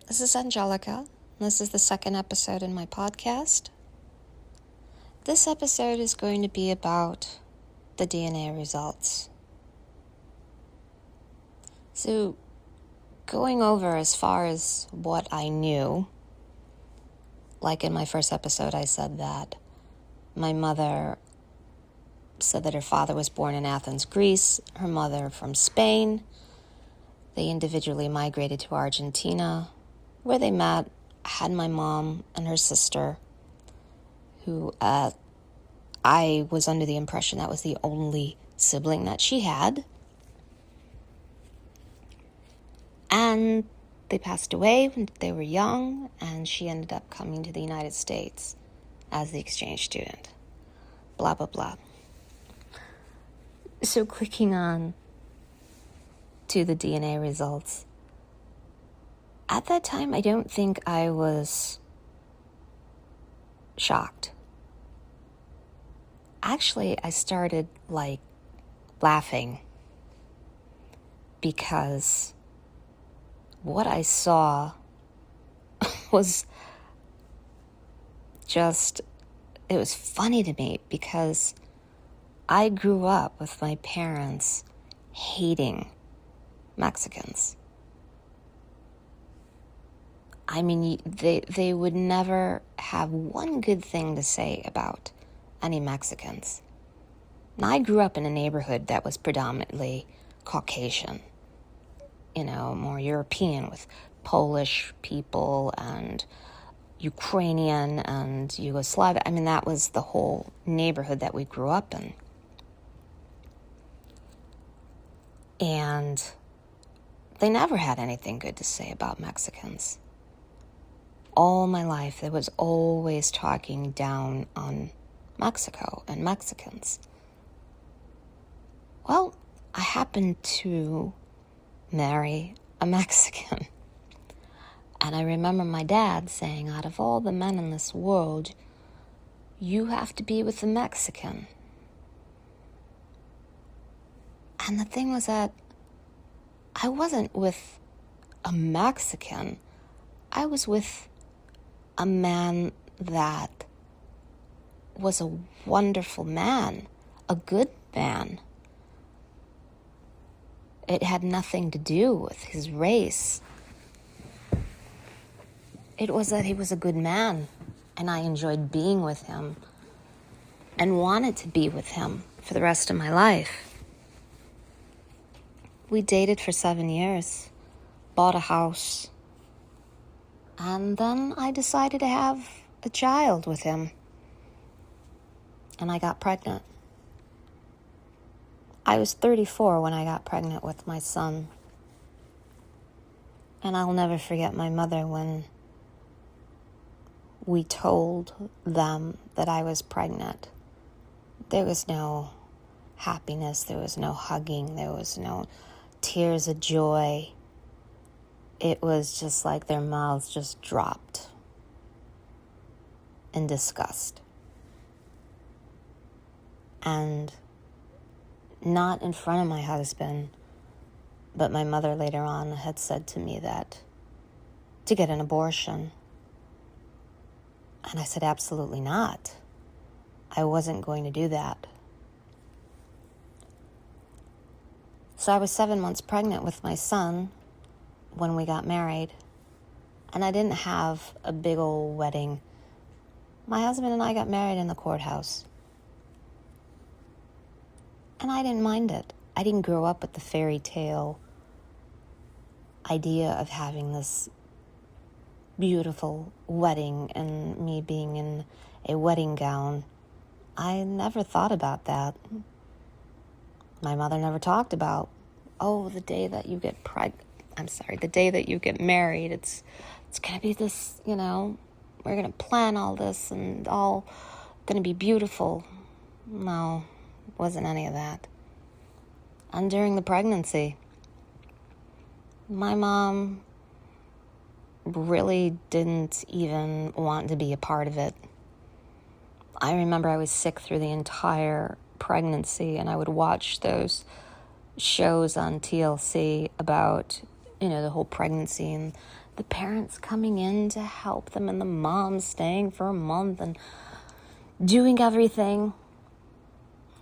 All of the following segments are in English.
This is Angelica. This is the second episode in my podcast. This episode is going to be about the DNA results. So, going over as far as what I knew, like in my first episode, I said that my mother said that her father was born in Athens, Greece, her mother from Spain. They individually migrated to Argentina, where they met, had my mom and her sister, who I was under the impression that was the only sibling that she had. And they passed away when they were young, and she ended up coming to the United States as the exchange student. Blah, blah, blah. So clicking on to the DNA results, at that time, I don't think I was shocked. Actually, I started, laughing because what I saw was just, it was funny to me because I grew up with my parents hating Mexicans. I mean, they would never have one good thing to say about any Mexicans. Now, I grew up in a neighborhood that was predominantly Caucasian, more European, with Polish people and Ukrainian and Yugoslav. I mean, that was the whole neighborhood that we grew up in. And they never had anything good to say about Mexicans. All my life, there was always talking down on Mexico and Mexicans. Well, I happened to marry a Mexican. And I remember my dad saying, out of all the men in this world, you have to be with the Mexican. And the thing was that I wasn't with a Mexican. I was with a man that was a wonderful man, a good man. It had nothing to do with his race. It was that he was a good man, and I enjoyed being with him and wanted to be with him for the rest of my life. We dated for 7 years, bought a house, and then I decided to have a child with him. And I got pregnant. I was 34 when I got pregnant with my son. And I'll never forget my mother when we told them that I was pregnant. There was no happiness, there was no hugging, there was no tears of joy. It was just like their mouths just dropped in disgust. And not in front of my husband, but my mother later on had said to me that to get an abortion. And I said, absolutely not. I wasn't going to do that. So I was 7 months pregnant with my son when we got married, and I didn't have a big old wedding. My husband and I got married in the courthouse. And I didn't mind it. I didn't grow up with the fairy tale idea of having this beautiful wedding and me being in a wedding gown. I never thought about that. My mother never talked about, the day that you get the day that you get married, it's going to be this, we're going to plan all this and all going to be beautiful. No, it wasn't any of that. And during the pregnancy, my mom really didn't even want to be a part of it. I remember I was sick through the entire pregnancy, and I would watch those shows on TLC about the whole pregnancy and the parents coming in to help them and the mom staying for a month and doing everything.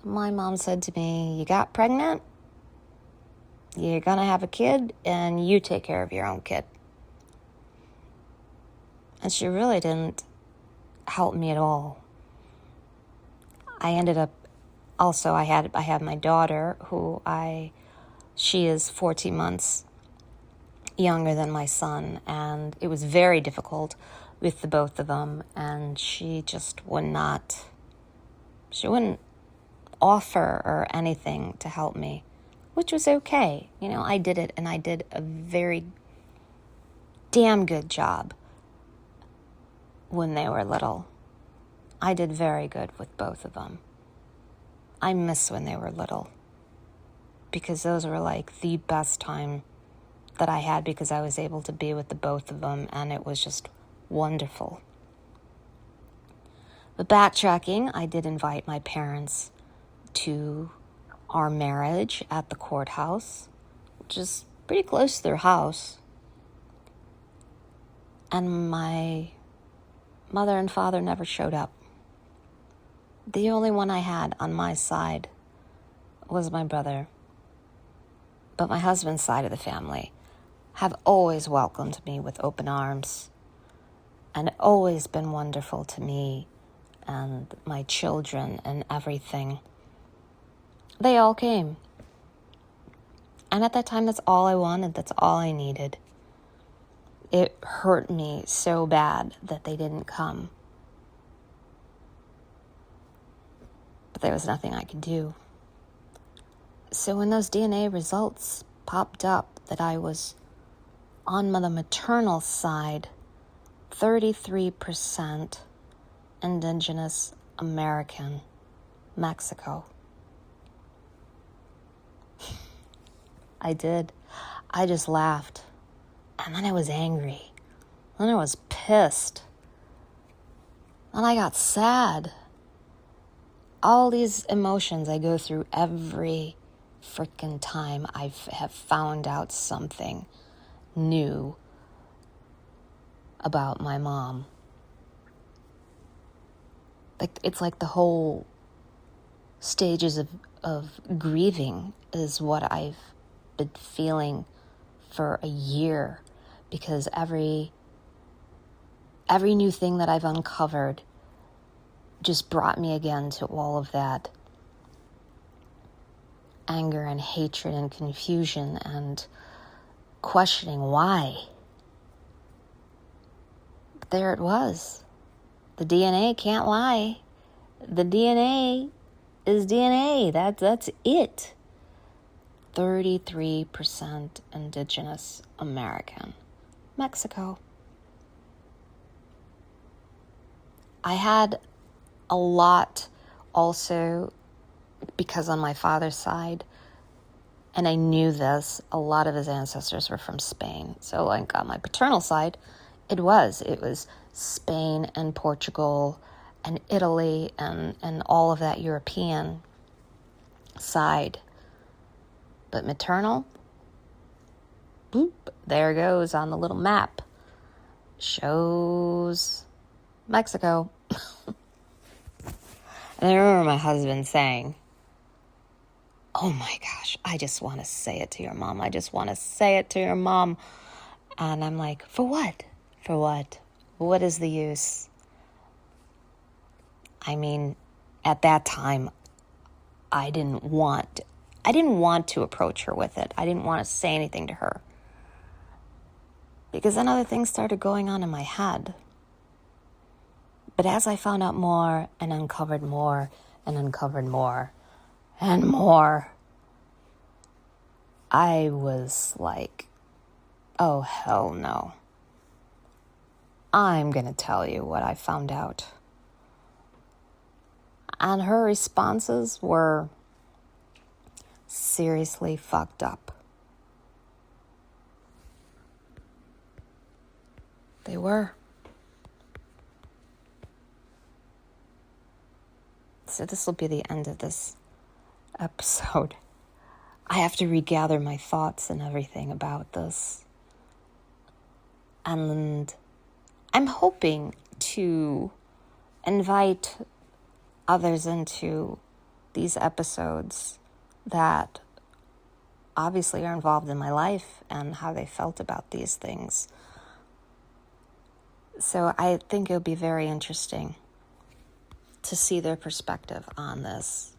My mom said to me, you got pregnant, you're going to have a kid, and you take care of your own kid. And she really didn't help me at all. I ended up, also, I have my daughter, she is 14 months younger than my son, and it was very difficult with the both of them, and she just wouldn't offer or anything to help me, which was okay. I did it, and I did a very damn good job when they were little. I did very good with both of them. I miss when they were little, because those were like the best time that I had, because I was able to be with the both of them, and it was just wonderful. But backtracking, I did invite my parents to our marriage at the courthouse, which is pretty close to their house. And my mother and father never showed up. The only one I had on my side was my brother. But my husband's side of the family have always welcomed me with open arms and always been wonderful to me and my children and everything. They all came. And at that time, that's all I wanted. That's all I needed. It hurt me so bad that they didn't come. But there was nothing I could do. So when those DNA results popped up that I was on the maternal side, 33% Indigenous American, Mexico. I did. I just laughed. And then I was angry. Then I was pissed. Then I got sad. All these emotions I go through every freaking time I have found out something new about my mom. It's like the whole stages of grieving is what I've been feeling for a year, because every new thing that I've uncovered just brought me again to all of that anger and hatred and confusion and questioning why. But there it was. The DNA can't lie. The DNA is DNA. That's it. 33% Indigenous American, Mexico. I had a lot also, because on my father's side, and I knew this, a lot of his ancestors were from Spain. So like on my paternal side, it was Spain and Portugal and Italy and all of that European side. But maternal, boop, there goes on the little map. Shows Mexico. And I remember my husband saying, oh my gosh, I just want to say it to your mom. I just want to say it to your mom. And I'm like, for what? For what? What is the use? I mean, at that time, I didn't want to approach her with it. I didn't want to say anything to her. Because then other things started going on in my head. But as I found out more and uncovered more and uncovered more and more, I was like, oh, hell no. I'm going to tell you what I found out. And her responses were seriously fucked up. They were. So this will be the end of this episode. I have to regather my thoughts and everything about this. And I'm hoping to invite others into these episodes that obviously are involved in my life and how they felt about these things. So I think it'll be very interesting to see their perspective on this.